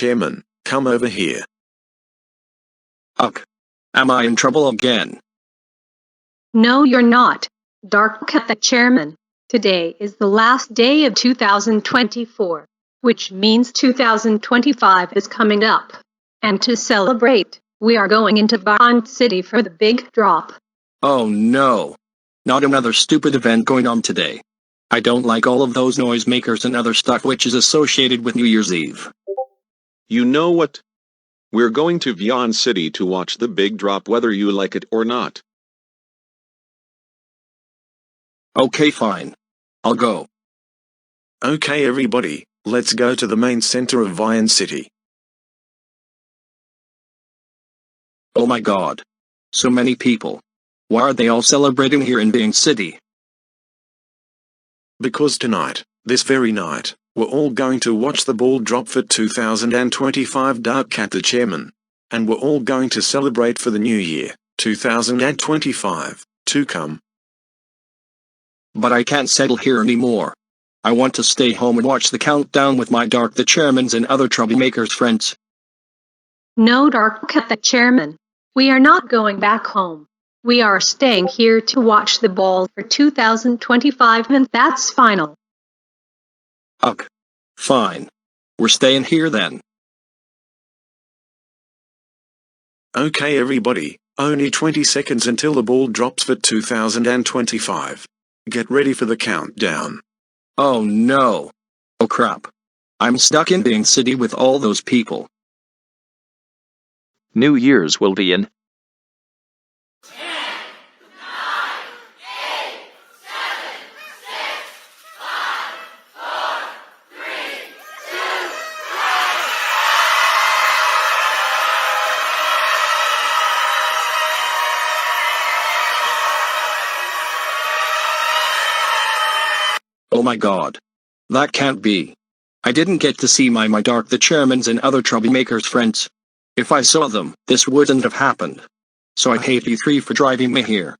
Chairman, come over here. Ugh. Am I in trouble again? No, you're not. Dark Cat the Chairman. Today is the last day of 2024, which means 2025 is coming up. And to celebrate, we are going into Bond City for the big drop. Oh no. Not another stupid event going on today. I don't like all of those noisemakers and other stuff which is associated with New Year's Eve. You know what? We're going to Vion City to watch the big drop whether you like it or not. Okay, fine. I'll go. Okay everybody, let's go to the main center of Vion City. Oh my god. So many people. Why are they all celebrating here in Vion City? Because tonight, this very night, we're all going to watch the ball drop for 2025 Dark Cat the Chairman. And we're all going to celebrate for the new year, 2025, to come. But I can't settle here anymore. I want to stay home and watch the countdown with my Dark the Chairmans and other troublemakers friends. No, Dark Cat the Chairman. We are not going back home. We are staying here to watch the ball for 2025 and that's final. Ugh. Fine. We're staying here then. Okay everybody, only 20 seconds until the ball drops for 2025. Get ready for the countdown. Oh no. Oh crap. I'm stuck in Vion City with all those people. New Year's will be in 10, 9, 8, 7, 6, 5, 4, 3, 2, 1. Oh my god. That can't be. I didn't get to see my Dark the Chairmans and other troublemakers friends. If I saw them, this wouldn't have happened. So I hate you three for driving me here.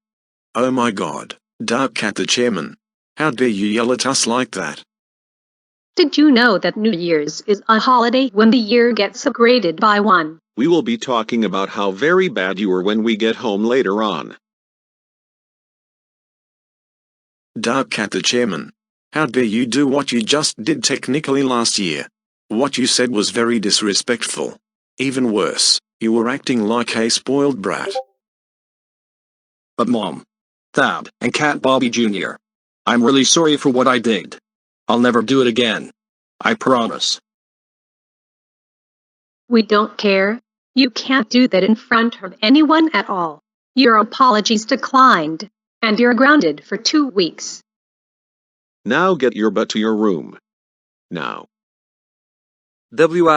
Oh my god, Dark Cat the Chairman. How dare you yell at us like that? Did you know that New Year's is a holiday when the year gets upgraded by one? We will be talking about how very bad you were when we get home later on. Dark Cat the Chairman. How dare you do what you just did technically last year? What you said was very disrespectful. Even worse, you were acting like a spoiled brat. But Mom, Dad, and Cat Bobby Jr., I'm really sorry for what I did. I'll never do it again. I promise. We don't care. You can't do that in front of anyone at all. Your apologies declined, and you're grounded for 2 weeks. Now get your butt to your room. Now. WI